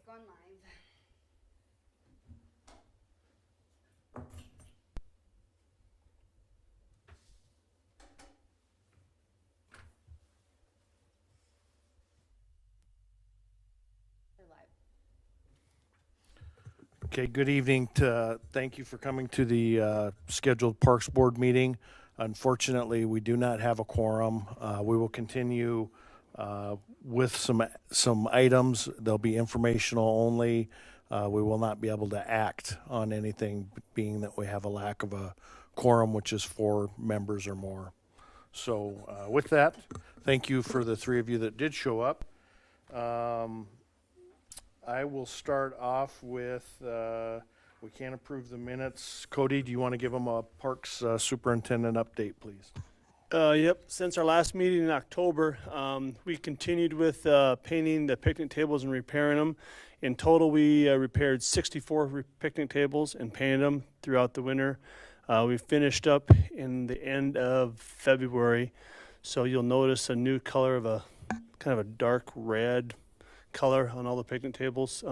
gone live. They're live. Okay, good evening. Thank you for coming to the scheduled Parks Board meeting. Unfortunately, we do not have a quorum. We will continue with some items. They'll be informational only. We will not be able to act on anything, being that we have a lack of a quorum, which is 4 members or more. So with that, thank you for the 3 of you that did show up. I will start off with, we can't approve the minutes. Cody, do you want to give them a Parks Superintendent update, please? Yep. Since our last meeting in October, we continued with painting the picnic tables and repairing them. In total, we repaired 64 picnic tables and painted them throughout the winter. We finished up in the end of February, so you'll notice a new color of a kind of a dark red color on all the picnic tables.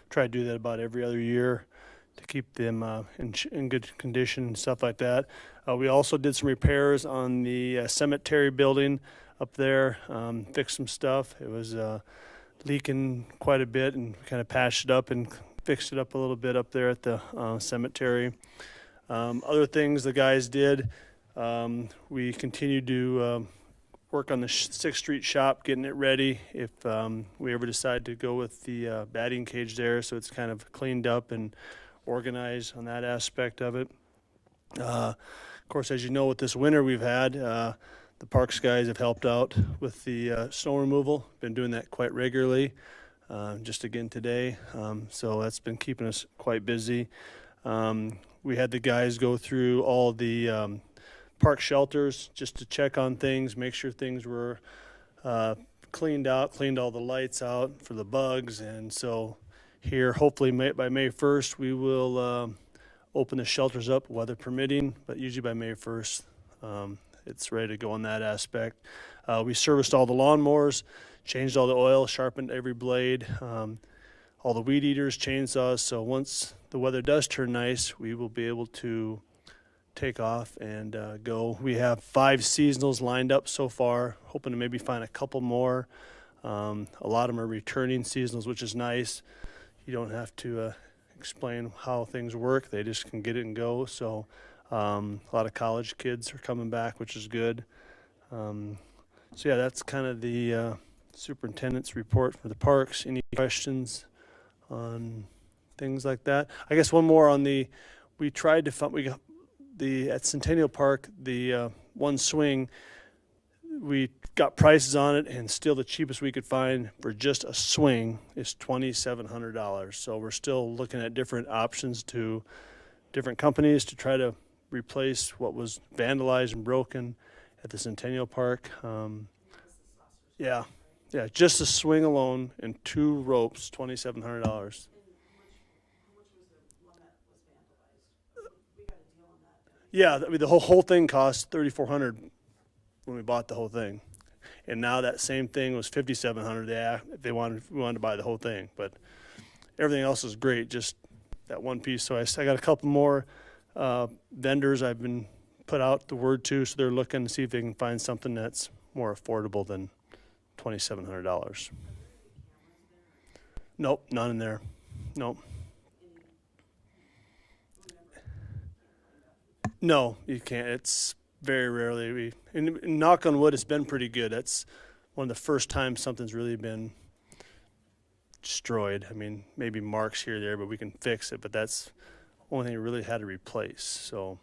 Try to do that about every other year to keep them in good condition and stuff like that. We also did some repairs on the cemetery building up there, fixed some stuff. It was leaking quite a bit, and kind of patched it up and fixed it up a little bit up there at the cemetery. Other things the guys did, we continued to work on the 6th Street shop, getting it ready if we ever decide to go with the batting cage there, so it's kind of cleaned up and organized on that aspect of it. Of course, as you know, with this winter we've had, the parks guys have helped out with the snow removal, been doing that quite regularly, just again today, so that's been keeping us quite busy. We had the guys go through all the park shelters just to check on things, make sure things were cleaned out, cleaned all the lights out for the bugs. And so here, hopefully by May 1st, we will open the shelters up, weather permitting, but usually by May 1st, it's ready to go on that aspect. We serviced all the lawnmowers, changed all the oil, sharpened every blade, all the weed eaters, chainsaws. So once the weather does turn nice, we will be able to take off and go. We have 5 seasonals lined up so far, hoping to maybe find a couple more. A lot of them are returning seasonals, which is nice. You don't have to explain how things work. They just can get it and go. So a lot of college kids are coming back, which is good. So yeah, that's kind of the superintendent's report for the parks. Any questions on things like that? I guess one more on we tried to find, at Centennial Park, the one swing, we got prices on it, and still the cheapest we could find for just a swing is $2,700. So we're still looking at different options to different companies to try to replace what was vandalized and broken at the Centennial Park. Yeah, just a swing alone and 2 ropes, $2,700. Yeah, I mean, the whole thing cost $3,400 when we bought the whole thing, and now that same thing was $5,700. Yeah, if we wanted to buy the whole thing, but everything else is great. Just that one piece. So I got a couple more vendors I've been put out the word to, so they're looking to see if they can find something that's more affordable than $2,700. Nope, none in there. Nope. No, you can't. It's very rarely. And knock on wood, it's been pretty good. That's one of the first times something's really been destroyed. I mean, maybe marks here or there, but we can fix it. But that's the only thing we really had to replace. So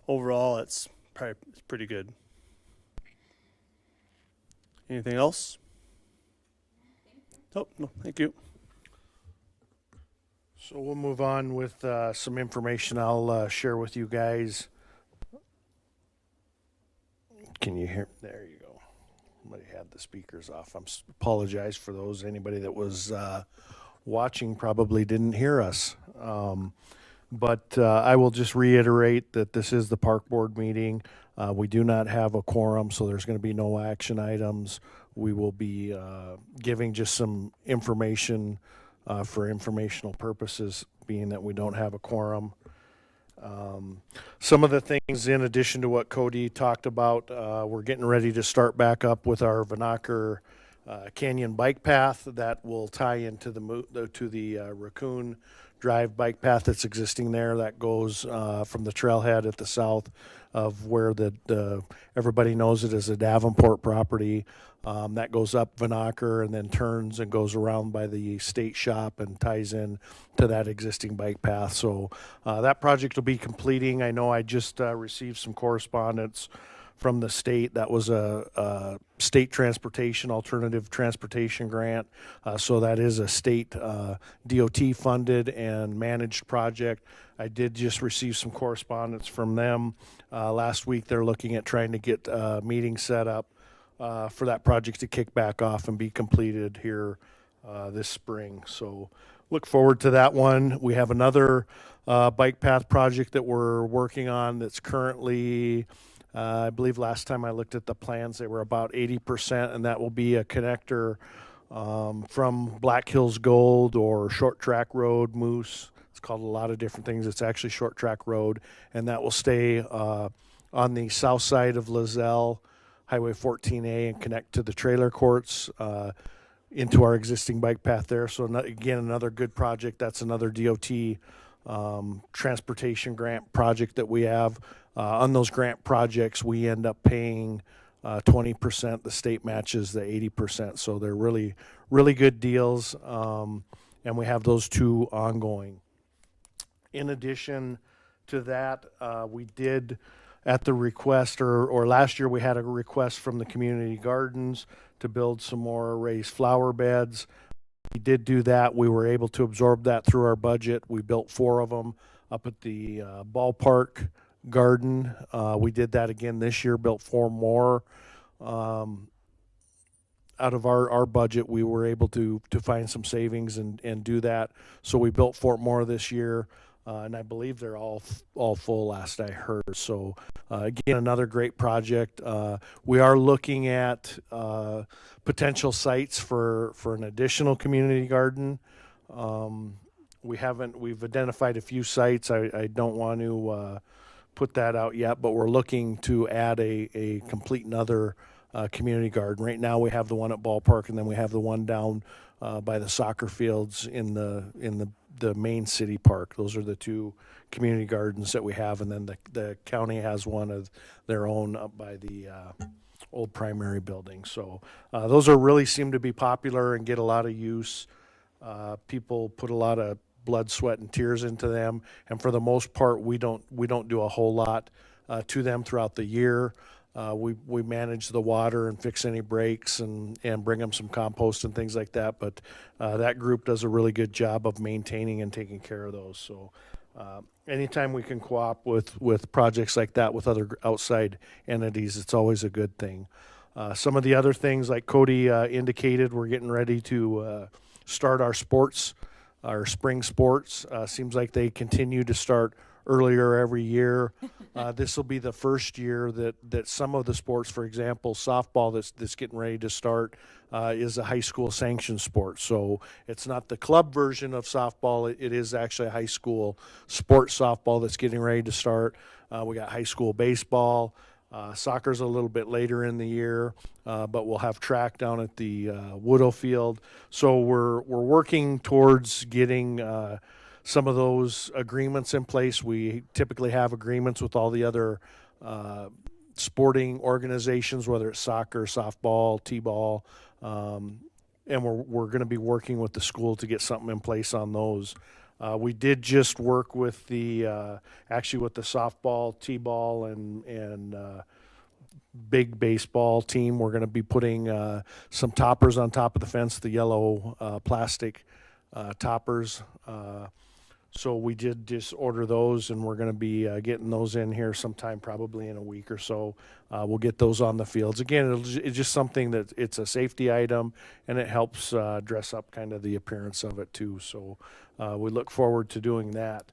overall, it's pretty good. Anything else? Oh, no, thank you. So we'll move on with some information I'll share with you guys. Can you hear? There you go. Somebody had the speakers off. Apologize for those. Anybody that was watching probably didn't hear us. But I will just reiterate that this is the park board meeting. We do not have a quorum, so there's going to be no action items. We will be giving just some information for informational purposes, being that we don't have a quorum. Some of the things, in addition to what Cody talked about, we're getting ready to start back up with our Vanacker Canyon bike path that will tie into the Raccoon Drive bike path that's existing there. That goes from the trailhead at the south of where everybody knows it as a Davenport property. That goes up Vanacker and then turns and goes around by the state shop and ties in to that existing bike path. So that project will be completing. I know I just received some correspondence from the state. That was a state alternative transportation grant. So that is a state DOT funded and managed project. I did just receive some correspondence from them last week. They're looking at trying to get a meeting set up for that project to kick back off and be completed here this spring. So look forward to that one. We have another bike path project that we're working on that's currently, I believe last time I looked at the plans, they were about 80%, and that will be a connector from Black Hills Gold or Short Track Road, Moose. It's called a lot of different things. It's actually Short Track Road, and that will stay on the south side of Lozelle, Highway 14A, and connect to the trailer courts into our existing bike path there. So again, another good project. That's another DOT transportation grant project that we have. On those grant projects, we end up paying 20%. The state matches the 80%. So they're really, really good deals. And we have those two ongoing. In addition to that, we did, at the request, or last year we had a request from the community gardens to build some more raised flower beds. We did do that. We were able to absorb that through our budget. We built 4 of them up at the ballpark garden. We did that again this year, built 4 more. Out of our budget, we were able to find some savings and do that. So we built 4 more this year. And I believe they're all full last I heard. So again, another great project. We are looking at potential sites for an additional community garden. We've identified a few sites. I don't want to put that out yet, but we're looking to add a complete another community garden. Right now we have the one at Ballpark, and then we have the one down by the soccer fields in the main city park. Those are the 2 community gardens that we have, and then the county has one of their own up by the old primary building. So those really seem to be popular and get a lot of use. People put a lot of blood, sweat, and tears into them, and for the most part, we don't do a whole lot to them throughout the year. We manage the water and fix any breaks and bring them some compost and things like that. But that group does a really good job of maintaining and taking care of those. So anytime we can co-op with projects like that with other outside entities, it's always a good thing. Some of the other things, like Cody indicated, we're getting ready to start our spring sports. Seems like they continue to start earlier every year. This will be the first year that some of the sports, for example, softball that's getting ready to start, is a high school sanctioned sport. So it's not the club version of softball. It is actually a high school sports softball that's getting ready to start. We got high school baseball. Soccer's a little bit later in the year, but we'll have track down at the Woodall Field. So we're working towards getting some of those agreements in place. We typically have agreements with all the other sporting organizations, whether it's soccer, softball, t-ball, and we're going to be working with the school to get something in place on those. We did just work with actually with the softball, t-ball, and big baseball team. We're going to be putting some toppers on top of the fence, the yellow plastic toppers. So we did just order those, and we're going to be getting those in here sometime, probably in a week or so. We'll get those on the fields. Again, it's just something that it's a safety item, and it helps dress up kind of the appearance of it too. So we look forward to doing that.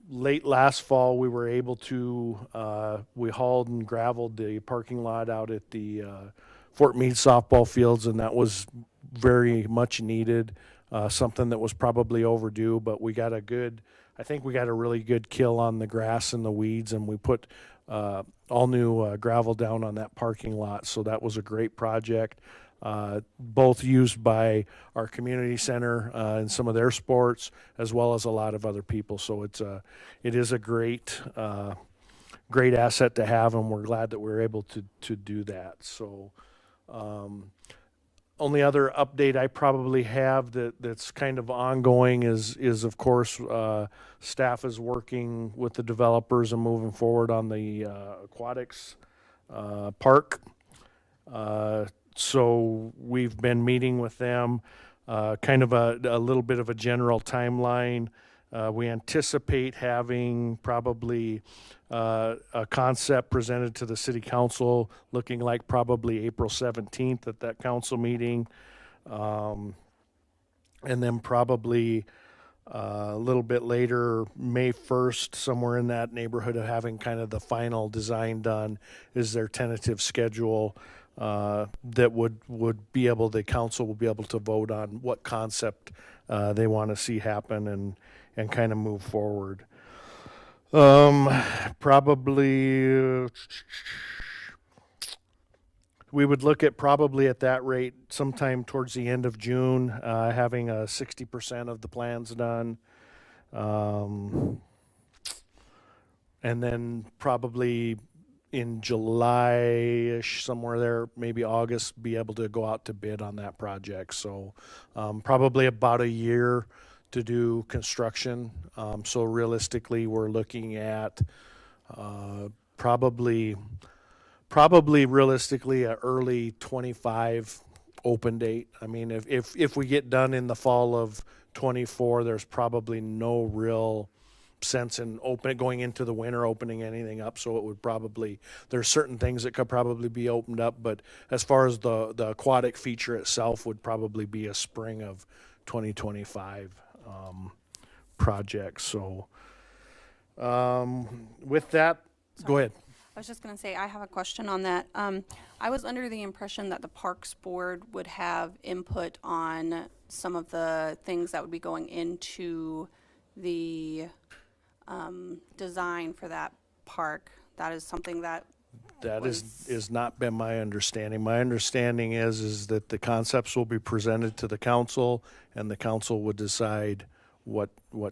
Late last fall, we were able to, we hauled and gravelled the parking lot out at the Fort Meade softball fields, and that was very much needed. something that was probably overdue, but I think we got a really good kill on the grass and the weeds, and we put all new gravel down on that parking lot. So that was a great project, both used by our community center and some of their sports, as well as a lot of other people. So it is a great asset to have, and we're glad that we're able to do that. So only other update I probably have that's kind of ongoing is of course staff is working with the developers and moving forward on the aquatics park. So we've been meeting with them, kind of a little bit of a general timeline. We anticipate having probably a concept presented to the city council, looking like probably April 17th at that council meeting. And then probably a little bit later, May 1st, somewhere in that neighborhood of having kind of the final design done is their tentative schedule that would be able, the council will be able to vote on what concept they want to see happen and kind of move forward. Probably we would look at probably at that rate sometime towards the end of June, having 60% of the plans done. And then probably in July-ish, somewhere there, maybe August, be able to go out to bid on that project. So probably about a year to do construction. So realistically, we're looking at probably realistically a early 25 open date. I mean, if we get done in the fall of 24, there's probably no real sense in going into the winter opening anything up. So it would probably, there's certain things that could probably be opened up, but as far as the aquatic feature itself would probably be a spring of 2025 project. So with that, go ahead. I was just going to say, I have a question on that. I was under the impression that the Parks Board would have input on some of the things that would be going into the design for that park. That is something that is not been my understanding. My understanding is that the concepts will be presented to the council, and the council would decide what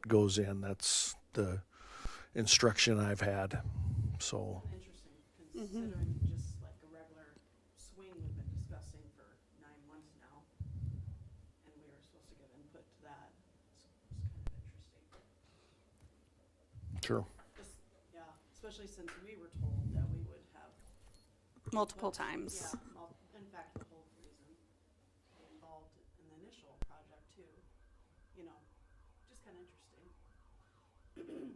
goes in. That's the instruction I've had. So. Interesting, considering just like a regular swing we've been discussing for 9 months now, and we were supposed to give input to that. It's kind of interesting. Sure. Just, yeah, especially since we were told that we would have. multiple times. Yeah, in fact, the whole reason involved in the initial project too, you know, just kind of interesting.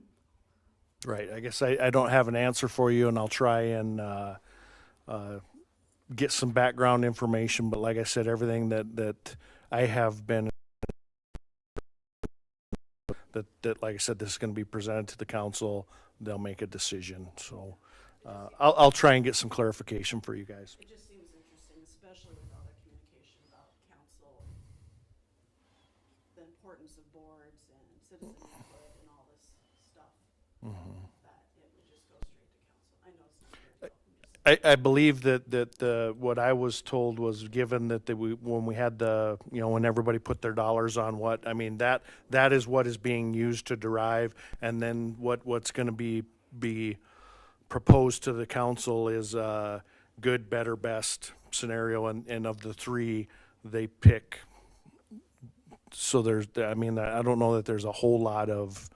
Right. I guess I don't have an answer for you, and I'll try and get some background information. But like I said, everything that I have been that like I said, this is going to be presented to the council. They'll make a decision. So I'll try and get some clarification for you guys. It just seems interesting, especially with all the communication about council, the importance of boards and citizen input and all this stuff. That it would just go straight to council. I know it's not your fault. I'm just I believe that what I was told was given that when we had when everybody put their dollars on what, I mean, that is what is being used to derive, and then what's going to be proposed to the council is a good, better, best scenario, and of the three, they pick. So I don't know that there's a whole lot of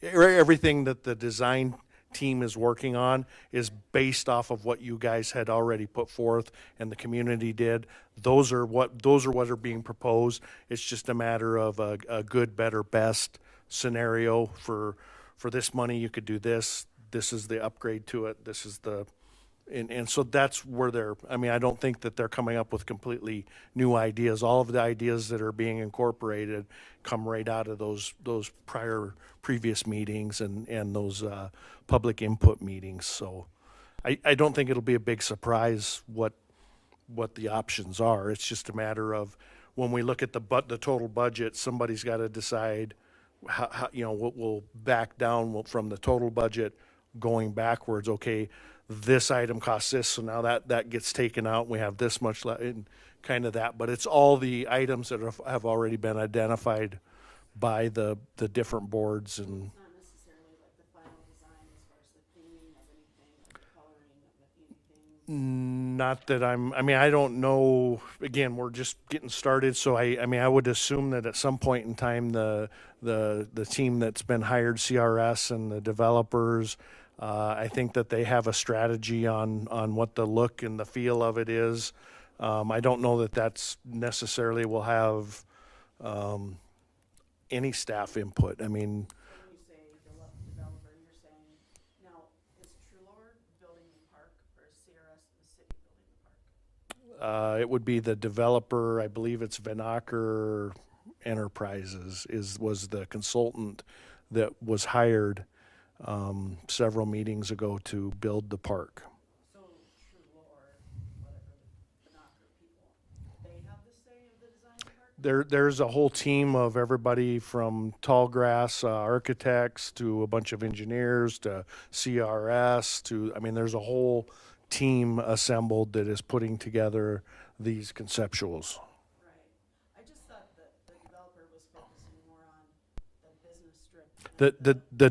everything that the design team is working on is based off of what you guys had already put forth and the community did. Those are what are being proposed. It's just a matter of a good, better, best scenario for this money. You could do this. This is the upgrade to it. This is and so that's where I don't think that they're coming up with completely new ideas. All of the ideas that are being incorporated come right out of those previous meetings and those public input meetings. So I don't think it'll be a big surprise what the options are. It's just a matter of when we look at the total budget, somebody's got to decide how, you know, we'll back down from the total budget going backwards. Okay, this item costs this, so now that gets taken out. We have this much left, and kind of that. But it's all the items that have already been identified by the different boards. And It's not necessarily like the final design as far as the theming of anything, or the coloring of anything. not that I mean, I don't know. Again, we're just getting started, so I mean, I would assume that at some point in time, the team that's been hired, CRS and the developers, I think that they have a strategy on what the look and the feel of it is. I don't know that that's necessarily will have any staff input. I mean, When you say developer, you're saying, now, is Trulor building the park, or is CRS the city building the park? it would be the developer. I believe it's Vanacker Enterprises was the consultant that was hired several meetings ago to build the park. So Trulor, whatever, the Knocker people, they have the say of the design of the park? There's a whole team of everybody from Tallgrass architects to a bunch of engineers to CRS to, I mean, there's a whole team assembled that is putting together these conceptuals. Right. I just thought that the developer was focusing more on the business strip. The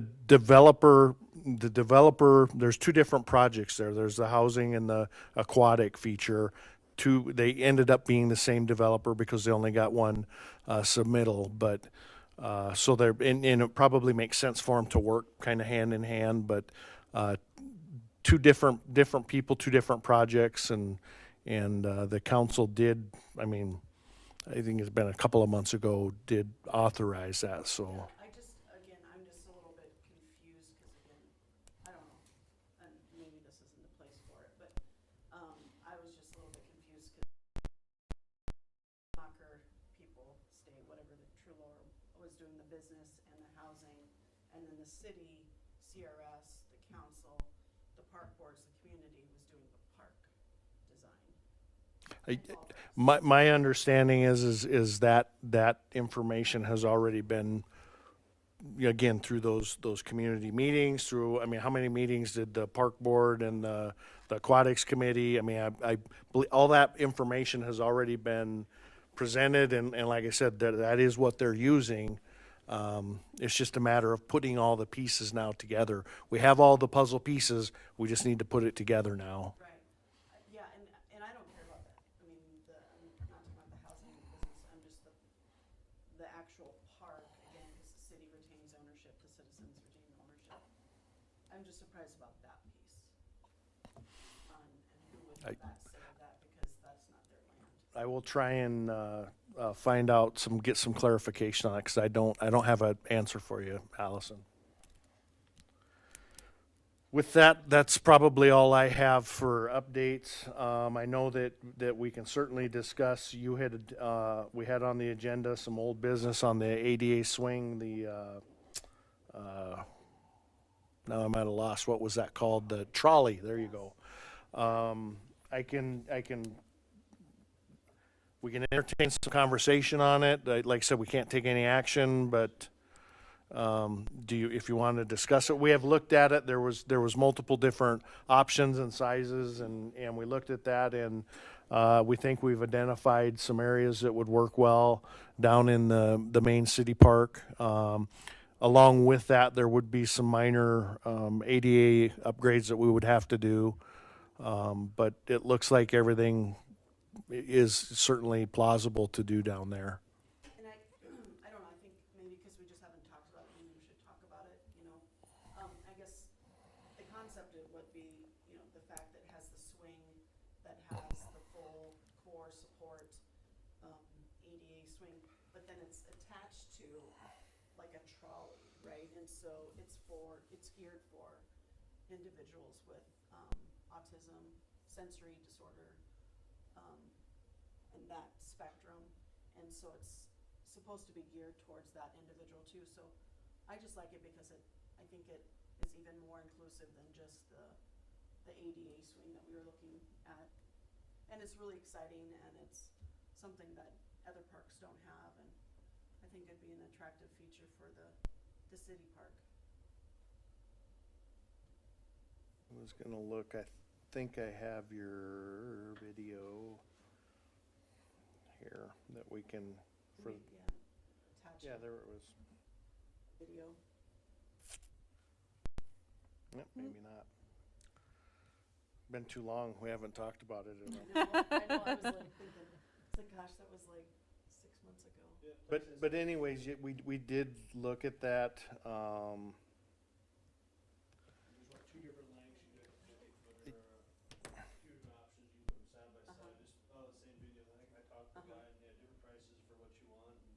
developer, there's two different projects there. There's the housing and the aquatic feature. They ended up being the same developer because they only got one submittal, but so they're, and it probably makes sense for them to work kind of hand in hand, but two different people, two different projects, and the council did, I mean, I think it's been a couple of months ago, did authorize that, so. I'm just a little bit confused, because again, I don't know, and maybe this isn't the place for it, but, I was just a little bit confused, because Knocker people state whatever the Trulor was doing the business and the housing, and then the city, CRS, the council, the park boards, the community was doing the park design. My understanding is that information has already been, again, through those community meetings, through, I mean, how many meetings did the park board and the aquatics committee? I mean, I believe all that information has already been presented, and like I said, that is what they're using. It's just a matter of putting all the pieces now together. We have all the puzzle pieces, we just need to put it together now. Right. Yeah, and I don't care about that. I mean, I'm not talking about the housing business, I'm just the actual park, again, because the city retains ownership, the citizens retain ownership. I'm just surprised about that piece. And who would have that say of that, because that's not their land. I will try and find out get some clarification on it, because I don't have an answer for you, Allison. With that, that's probably all I have for updates. I know that we can certainly discuss. We had on the agenda some old business on the ADA swing. Now I'm at a loss. What was that called? The trolley. There you go. We can entertain some conversation on it. Like I said, we can't take any action, but if you want to discuss it, we have looked at it. There was multiple different options and sizes, and we looked at that, and we think we've identified some areas that would work well down in the main city park. Along with that, there would be some minor ADA upgrades that we would have to do, but it looks like everything is certainly plausible to do down there. And I don't know, I think maybe because we just haven't talked about it, maybe we should talk about it, you know? I guess the concept it would be, you know, the fact that it has the swing, that has the full core support, ADA swing, but then it's attached to like a trolley, right? And so it's geared for individuals with, autism, sensory disorder, and that spectrum, and so it's supposed to be geared towards that individual too. So I just like it because I think it is even more inclusive than just the ADA swing that we were looking at, and it's really exciting, and it's something that other parks don't have, and I think it'd be an attractive feature for the city park. I was gonna look, I think I have your video here that we can, for, Yeah, attach yeah, a there it was. video. Yep, maybe not. Been too long, we haven't talked about it in a I know, I was like thinking, it's like, gosh, that was like 6 months ago. But anyways, we did look at that, There's like two different lengths, you could pick, but there are two different options, you can put them side by side, just, the same video length. I talked to the guy and he had different prices for what you want, and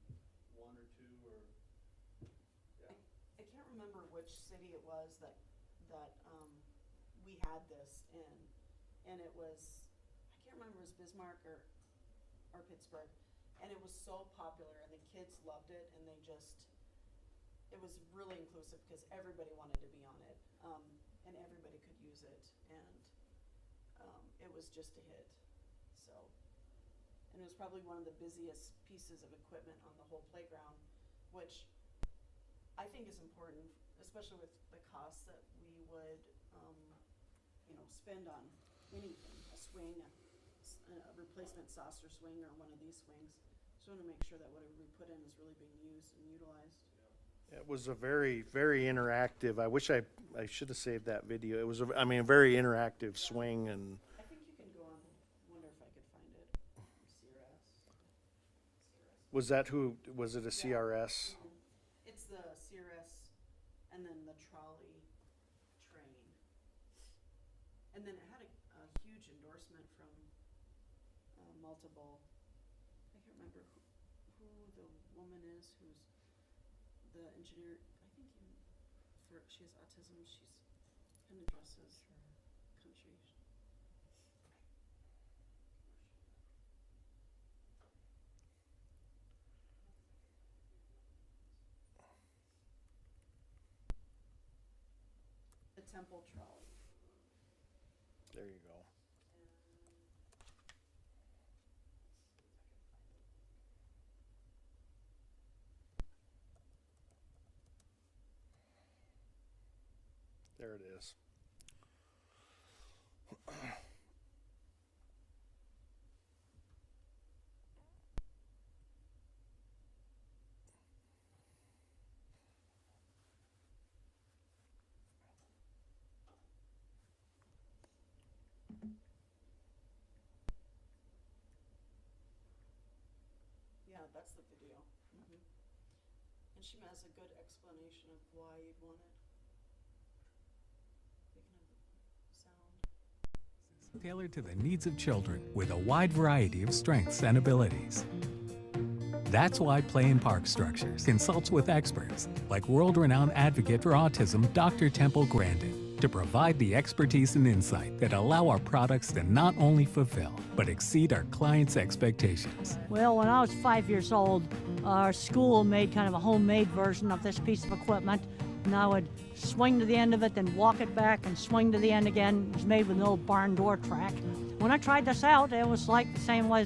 one or two or, yeah. I can't remember which city it was that we had this in, and it was, I can't remember if it was Bismarck or Pittsburgh, and it was so popular, and the kids loved it, and they just, it was really inclusive, because everybody wanted to be on it, and everybody could use it, and, it was just a hit, so. And it was probably one of the busiest pieces of equipment on the whole playground, which I think is important, especially with the costs that we would, spend on anything, a swing, a replacement saucer swing, or one of these swings. Just wanna make sure that whatever we put in is really being used and utilized. it was a very, very interactive, I wish I should have saved that video. It was, a very interactive swing, and I think you can go on, wonder if I could find it, CRS. was that who, was it a CRS? It's the CRS and then the trolley train. And then it had a huge endorsement from multiple, I can't remember who the woman is who's the engineer. I think she has autism, she's kind of dresses country. The Temple trolley. There you go. There it is. Yeah, that's the video. And she has a good explanation of why you'd want it. Speaking of sound. Tailored to the needs of children with a wide variety of strengths and abilities. That's why Play in Park Structures consults with experts like world-renowned advocate for autism, Dr. Temple Grandin, to provide the expertise and insight that allow our products to not only fulfill, but exceed our clients' expectations. Well, when I was 5 years old, our school made kind of a homemade version of this piece of equipment, and I would swing to the end of it, then walk it back and swing to the end again. It was made with an old barn door track. When I tried this out, it was like the same way,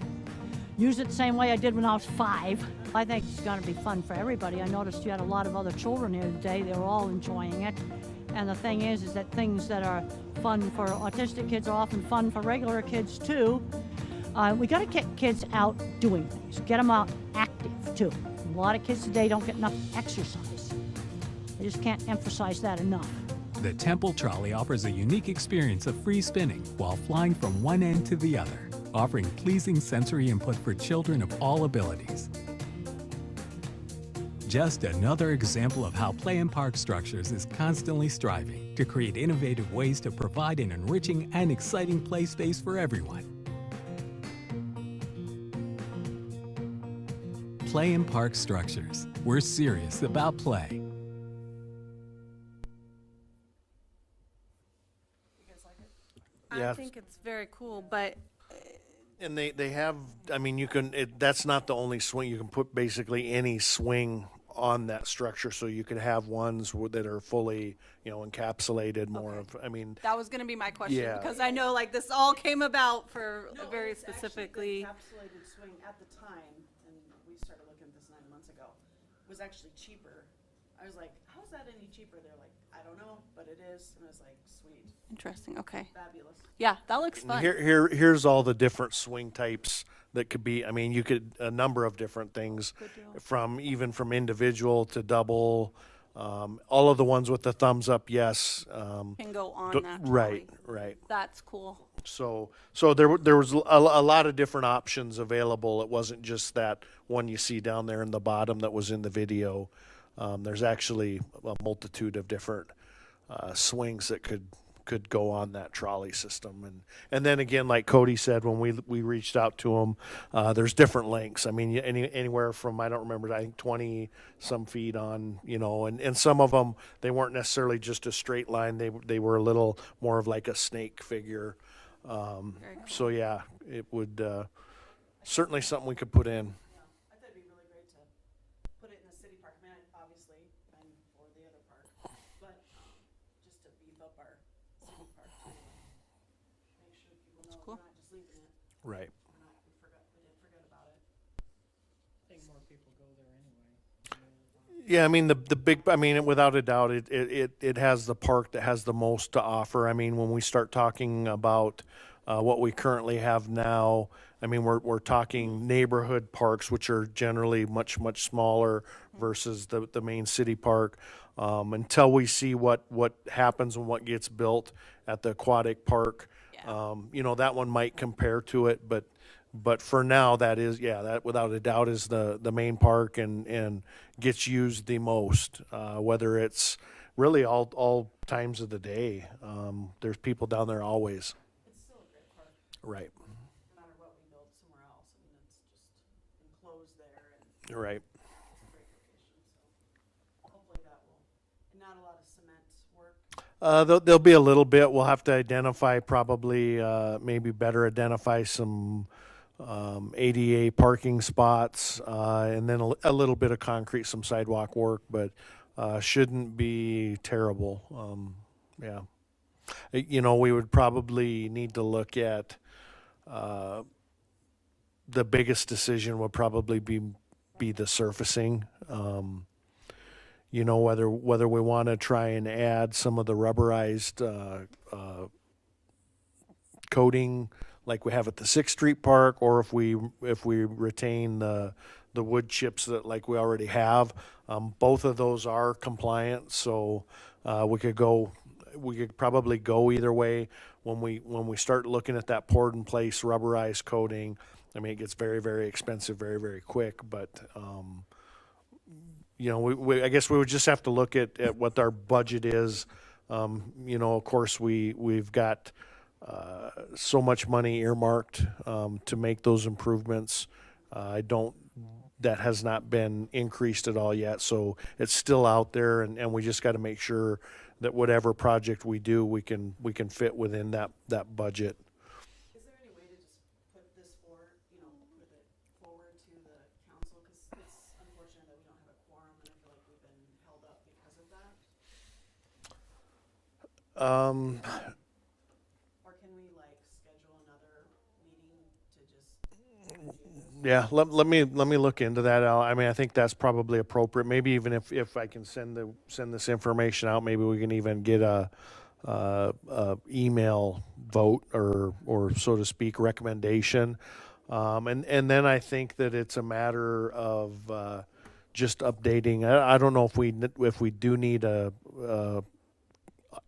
use it the same way I did when I was 5. I think it's going to be fun for everybody. I noticed you had a lot of other children here today. They were all enjoying it. And the thing is that things that are fun for autistic kids are often fun for regular kids too. We got to get kids out doing things, get them out active too. A lot of kids today don't get enough exercise. I just can't emphasize that enough. The Temple Trolley offers a unique experience of free spinning while flying from one end to the other, offering pleasing sensory input for children of all abilities. Just another example of how Play in Park Structures is constantly striving to create innovative ways to provide an enriching and exciting play space for everyone. Play in Park Structures. We're serious about play. You guys like it? Yeah. I think it's very cool, but And they have, I mean, you can, that's not the only swing. You can put basically any swing on that structure, so you could have ones that are fully, encapsulated more of, I mean, that was gonna be my question, Yeah. because I know like this all came about for No, very it's actually the specifically. encapsulated swing at the time, and months ago, was actually cheaper. I was like, how's that any cheaper? They're like, I don't know, but it is. And I was like, sweet, Interesting, okay. fabulous. Yeah, that looks fun. Here's all the different swing types that could be. I mean, you could a number of different things, Good deal. from individual to double. All of the ones with the thumbs up, yes. Can go on that Right, trolley. right. That's cool. So there was a lot of different options available. It wasn't just that one you see down there in the bottom that was in the video. There's actually a multitude of different swings that could go on that trolley system, and then again, like Cody said, when we reached out to him, there's different lengths. I mean, anywhere from, I don't remember, I think 20 some feet on, and some of them, they weren't necessarily just a straight line. They were a little more of like a snake figure. Very cool. So yeah, it would certainly something we could put in. Yeah, I thought it'd be really great to put it in the city park. I mean, obviously, I'm for the other park, but just to beef up our city park too. Make sure people know cool. we're not just leaving it. Right. We didn't forget about it. I think more people go there anyway. Yeah, I mean the big. I mean, without a doubt, it has the park that has the most to offer. I mean, when we start talking about what we currently have now, I mean we're talking neighborhood parks, which are generally much smaller versus the main city park. Until we see what happens and what gets built at the aquatic park, Yeah. that one might compare to it, but for now, that without a doubt is the main park and gets used the most, whether it's really all times of the day. There's people down there always. It's still a great park, Right, no matter what we build somewhere else. I mean, it's just enclosed there and right. it's a great location, so hopefully that will, and not a lot of cement work. There'll be a little bit. We'll have to identify probably, maybe better identify some ADA parking spots, and then a little bit of concrete, some sidewalk work, but shouldn't be terrible. Yeah. We would probably need to look at the biggest decision would probably be the surfacing. Whether we want to try and add some of the rubberized coating like we have at the Sixth Street Park, or if we retain the wood chips that like we already have. Both of those are compliant, so we could probably go either way. When we start looking at that poured in place rubberized coating, I mean, it gets very, very expensive very, very quick, but I guess we would just have to look at what our budget is. Of course, we've got so much money earmarked to make those improvements. That has not been increased at all yet, so it's still out there, and we just got to make sure that whatever project we do, we can fit within that budget. Is there any way to just put this forward, put it forward to the council? Because it's unfortunate that we don't have a quorum, and I feel like we've been held up because of that. Or can we schedule another meeting to just? Yeah, let me look into that, Al. I mean, I think that's probably appropriate. Maybe even if I can send this information out, maybe we can even get a email vote or so to speak recommendation, and then I think that it's a matter of just updating. I don't know if we do need a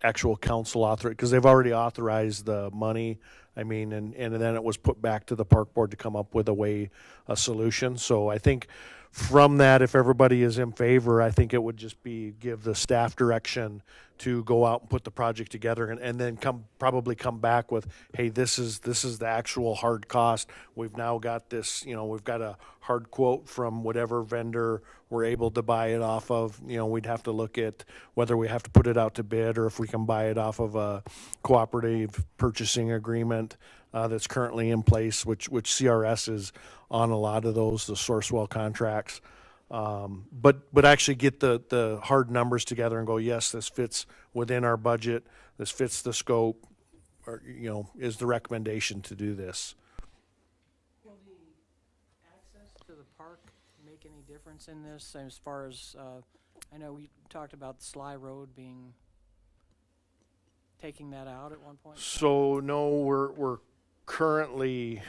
actual council author, because they've already authorized the money. I mean, and then it was put back to the park board to come up with a solution. So I think from that, if everybody is in favor, I think it would just be give the staff direction to go out and put the project together, and then probably come back with, hey, this is the actual hard cost. We've now got this, we've got a hard quote from whatever vendor we're able to buy it off of. We'd have to look at whether we have to put it out to bid or if we can buy it off of a cooperative purchasing agreement that's currently in place, which CRS is on a lot of those, the Sourcewell contracts. But actually get the hard numbers together and go, yes, this fits within our budget, this fits the scope, or is the recommendation to do this. Will the access to the park make any difference difference in this as far as, I know we talked about the Sly Road taking that out at one point? So no, we're currently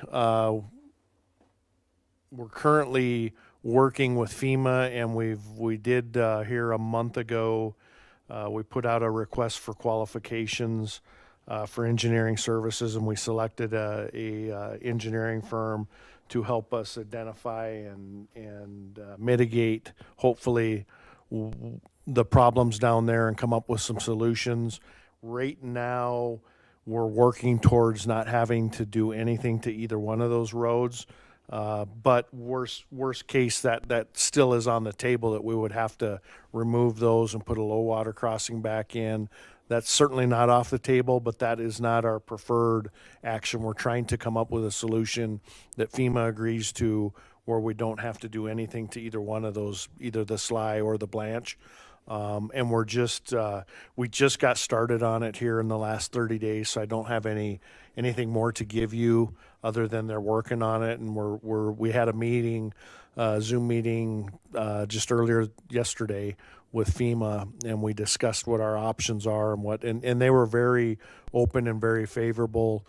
working with FEMA, and we did here a month ago. We put out a request for qualifications for engineering services, and we selected a engineering firm to help us identify and mitigate, hopefully, the problems down there and come up with some solutions. Right now, we're working towards not having to do anything to either one of those roads. But worst case, that still is on the table, that we would have to remove those and put a low water crossing back in. That's certainly not off the table, but that is not our preferred action. We're trying to come up with a solution that FEMA agrees to, where we don't have to do anything to either one of those, either the Sly or the Blanche. And we just got started on it here in the last 30 days, so I don't have anything more to give you other than they're working on it. And we had a meeting, Zoom meeting, just earlier yesterday with FEMA, and we discussed what our options are and they were very open and very favorable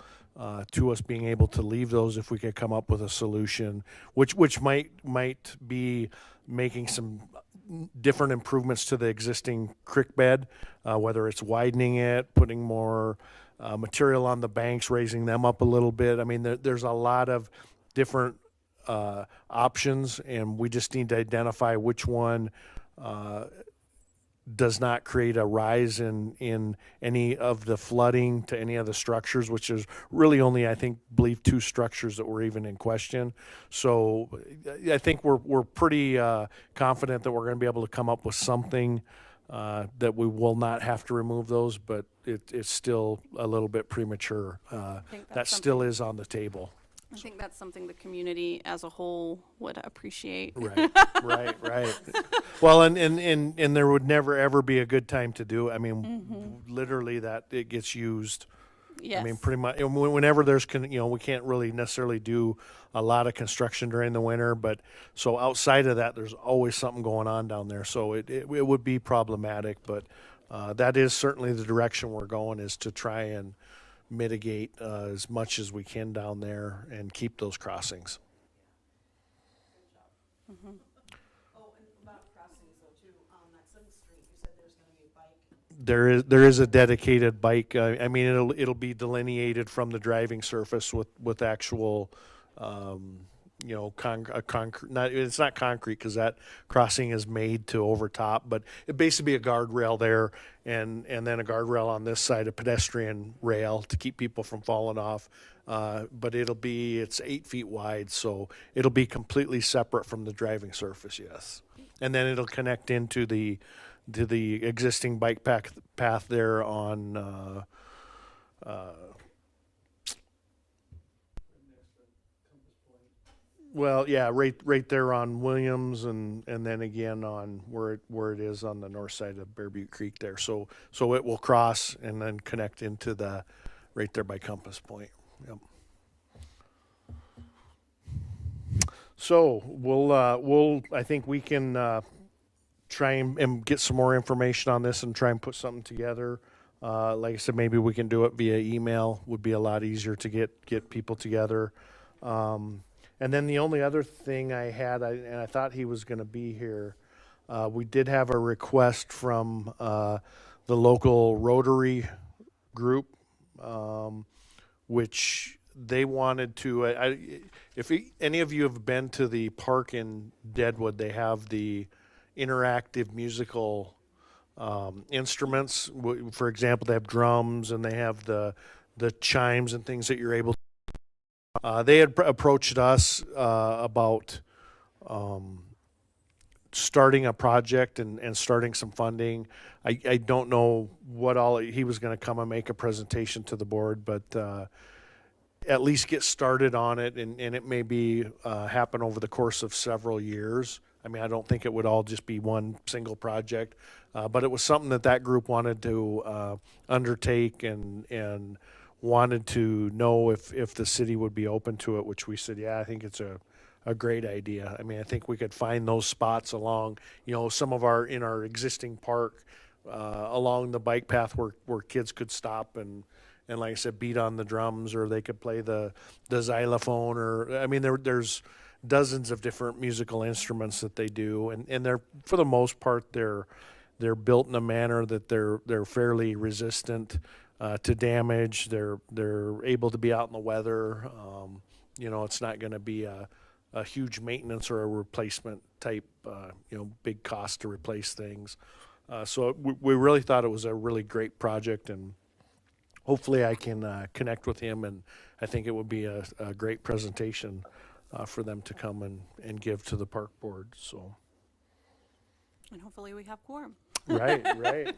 to us being able to leave those if we could come up with a solution, which might be making some different improvements to the existing creek bed, whether it's widening it, putting more material on the banks, raising them up a little bit. I mean, there's a lot of different options, and we just need to identify which one does not create a rise in any of the flooding to any of the structures, which is really only, I believe 2 structures that were even in question. So I think we're pretty confident that we're going to be able to come up with something that we will not have to remove those, but it's still a little bit premature. think That that's still something- is on the table. I think that's something the community as a whole would appreciate. Right, right. Well, and there would never ever be a good time to do it. I mean, literally that it gets used. Yes. I mean, pretty much whenever there's, we can't really necessarily do a lot of construction during the winter, but so outside of that, there's always something going on down there. So it would be problematic, but that is certainly the direction we're going, is to try and mitigate as much as we can down there and keep those crossings. Oh, and about crossings though too, on that 7th Street, you said there's gonna be a bike. There is a dedicated bike. I mean, it'll be delineated from the driving surface with actual, concrete. It's not concrete because that crossing is made to overtop, but it basically be a guardrail there, and then a guardrail on this side, a pedestrian rail to keep people from falling off. But it's 8 feet wide, so it'll be completely separate from the driving surface. Yes, and then it'll connect into the existing bike path there on. Well, yeah, right there on Williams, and then again on where it is on the north side of Bear Butte Creek there. So it will cross and then connect into the right there by Compass Point. Yep. So I think we can try and get some more information on this and try and put something together. Like I said, maybe we can do it via email. Would be a lot easier to get people together. And then the only other thing I had, and I thought he was going to be here, we did have a request from the local Rotary group, which they wanted to. If any of you have been to the park in Deadwood, they have the interactive musical instruments. For example, they have drums and they have the chimes and things that you're able to. They had approached us about starting a project and starting some funding. I don't know what all he was going to come and make a presentation to the board, but at least get started on it, and it may be happen over the course of several years. I mean, I don't think it would all just be one single project, but it was something that group wanted to undertake and wanted to know if the city would be open to it, which we said, yeah, I think it's a a great idea. I mean, I think we could find those spots along, you know, some of in our existing park, along the bike path where kids could stop and like I said, beat on the drums, or they could play the xylophone, or I mean, there's dozens of different musical instruments that they do, and they're, for the most part, they're built in a manner that they're fairly resistant to damage. They're able to be out in the weather. You know, it's not going to be a huge maintenance or a replacement type, you know, big cost to replace things. So we really thought it was a really great project, and hopefully I can connect with him, and I think it would be a great presentation for them to come and give to the park board. So, And hopefully we have quorum. right. Yeah. Right.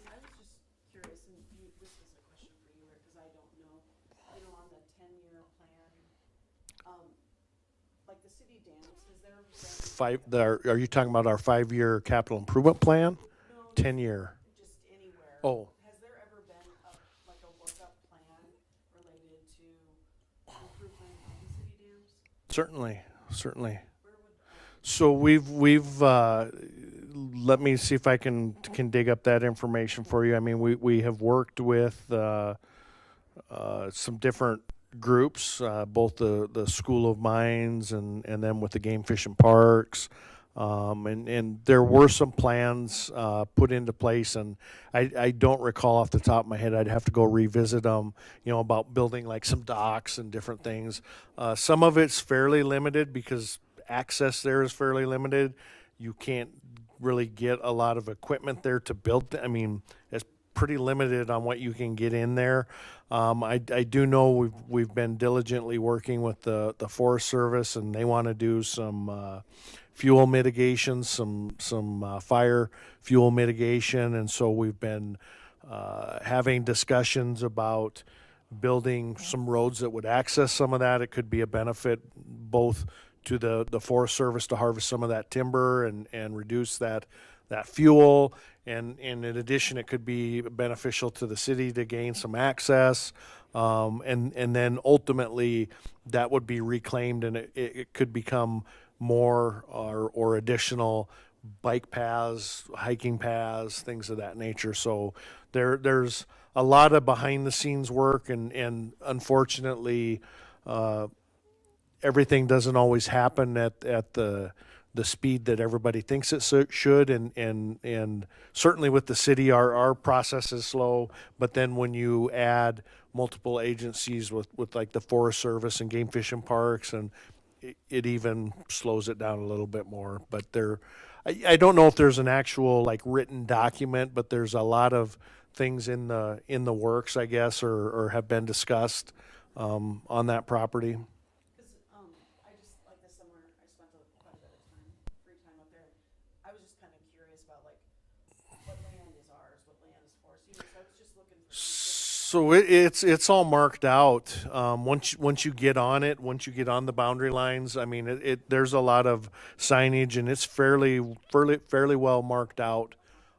I was just curious, and this is a question for you, Rick, because I don't know, on the 10-year plan, like the city dams, has there been? Are you talking about our 5-year capital improvement plan? No, 10-year. just anywhere. Oh, Has there ever been like a workup plan related to improvement on the city dams? certainly. Where would, So we've let me see if I can dig up that information for you. I mean, we have worked with some different groups, both the School of Mines and then with the Game Fish and Parks. And there were some plans put into place, and I don't recall off the top of my head. I'd have to go revisit them, you know, about building like some docks and different things. Some of it's fairly limited because access there is fairly limited. You can't really get a lot of equipment there to build. I mean, it's pretty limited on what you can get in there. I do know we've been diligently working with the Forest Service, and they want to do some fuel mitigation, some fire fuel mitigation, and so we've been having discussions about building some roads that would access some of that. It could be a benefit both to the Forest Service to harvest some of that timber and reduce that fuel, and in addition, it could be beneficial to the city to gain some access, and then ultimately that would be reclaimed, and it could become more or additional bike paths, hiking paths, things of that nature. So there's a lot of behind the scenes work, and unfortunately, everything doesn't always happen at the speed that everybody thinks it should, and certainly with the city, our process is slow. But then when you add multiple agencies with like the Forest Service and Game Fish and Parks, and it even slows it down a little bit more. But I don't know if there's an actual like written document, but there's a lot of things in the works, I guess, or have been discussed on that property. because, I just, like this summer, I spent quite a bit of time, free time up there. I was just kind of curious about like, what land is ours, what land is forest, so I was just looking for. So it's all marked out. Once you get on it, once you get on the boundary lines, I mean, there's a lot of signage, and it's fairly well marked out.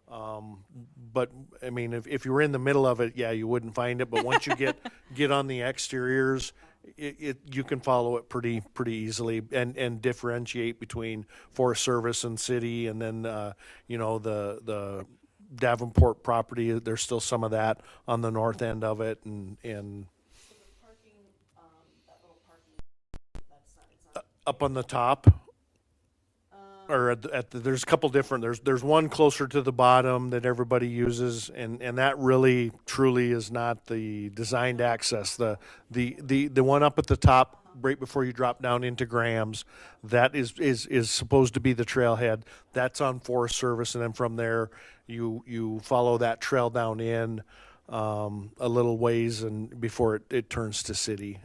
But I mean, if you were in the middle of it, yeah, you wouldn't find it. But once you get on the exteriors, you can follow it pretty easily and differentiate between Forest Service and city, and then you know, the Davenport property. There's still some of that on the north end of it, and So the parking, that little parking, that's not, it's not. up on the top, or there's a couple different. There's one closer to the bottom that everybody uses, and that really truly is not the designed access. The one up at the top, right before you drop down into Graham's, that is supposed to be the trailhead. That's on Forest Service, and then from there you follow that trail down in a little ways, and before it turns to city.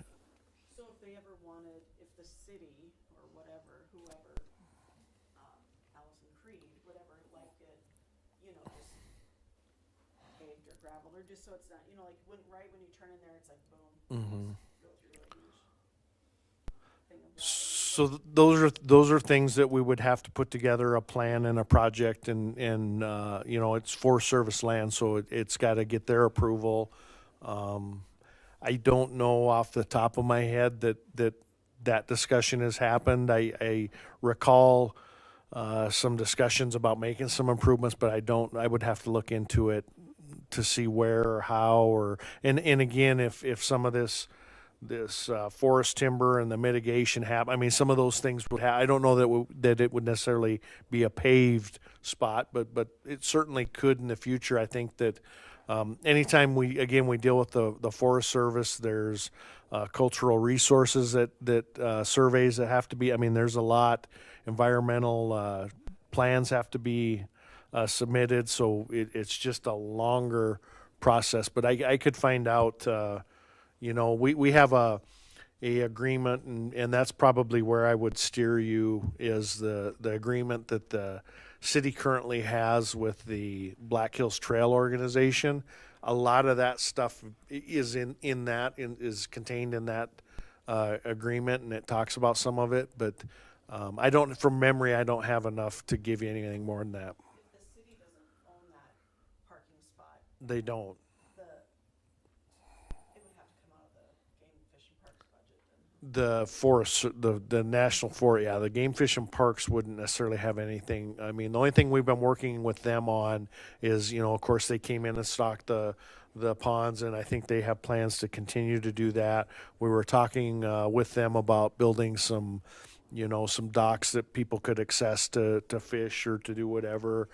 So if they ever wanted, if the city or whatever, whoever, Allison Creed, whatever, like it, you know, just paved or gravel, or just so it's not, you know, like right when you turn in there, it's like boom. Go through a huge thing of water. So those are things that we would have to put together a plan and a project, and you know, it's Forest Service land, so it's got to get their approval. I don't know off the top of my head that discussion has happened. I recall some discussions about making some improvements, but I would have to look into it to see where or how, and again, if some of this forest timber and the mitigation I mean, some of those things would I don't know that it would necessarily be a paved spot, but it certainly could in the future. I think that anytime we deal with the Forest Service, there's cultural resources that surveys that have to be. I mean, there's a lot. Environmental plans have to be submitted, so it's just a longer process. But I could find out. We have a agreement, and that's probably where I would steer you, is the agreement that the city currently has with the Black Hills Trail Organization. A lot of that stuff is is contained in that agreement, and it talks about some of it. But from memory, I don't have enough to give you anything more than that. If the city doesn't own that parking spot, They don't. it would have to come out of the game, fish, and parks budget. The forest, the national forest, yeah, the game fish and parks wouldn't necessarily have anything. I mean, the only thing we've been working with them on is, of course, they came in and stocked the ponds, and I think they have plans to continue to do that. We were talking with them about building some docks that people could access to fish or to do whatever.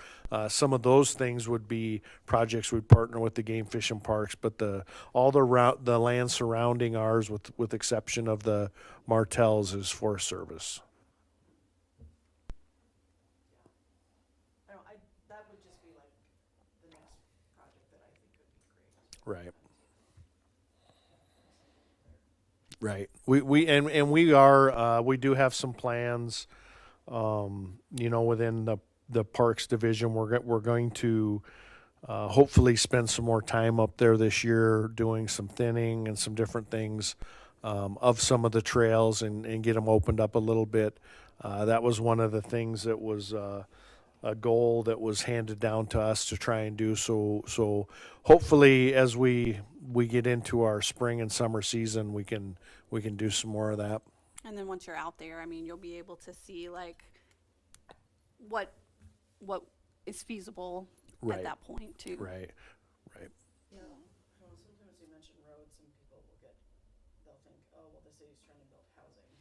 Some of those things would be projects we'd partner with the game fish and parks, but all the land surrounding ours, with exception of the Martells, is Forest Service. That would just be like the next project that I think would be great. Right. Right. We do have some plans, within the Parks Division. We're going to hopefully spend some more time up there this year doing some thinning and some different things of some of the trails and get them opened up a little bit. That was one of the things that was a goal that was handed down to us to try and do. So hopefully, as we get into our spring and summer season, we can do some more of that. And then once you're out there, I mean, you'll be able to see like what is feasible Right. at that point too. Right. Yeah, well, sometimes you mention roads and people they'll think, oh, well, the city's trying to build housing.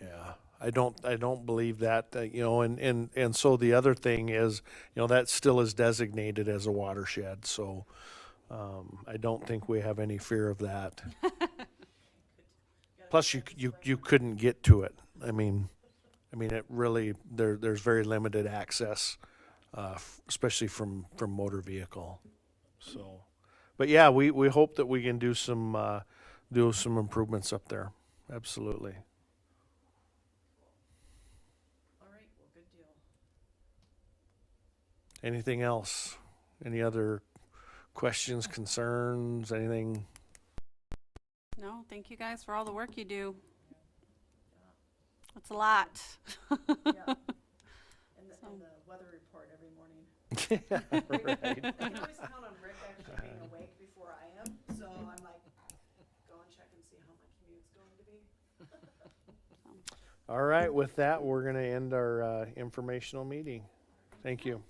Yeah, I don't believe that. And so the other thing is, that still is designated as a watershed. So I don't think we have any fear of that. Plus, you couldn't get to it. I mean, it really there's very limited access, especially from motor vehicle. So, but yeah, we hope that we can do some improvements up there. Absolutely. All right, well, good deal. Anything else? Any other questions, concerns, anything? No, thank you guys for all the work you do. It's a lot. Yeah. And the weather report every morning. Right. I can always count on Rick actually being awake before I am, so I'm like, go and check and see how my commute's going to be. All right, with that, we're going to end our informational meeting. Thank you.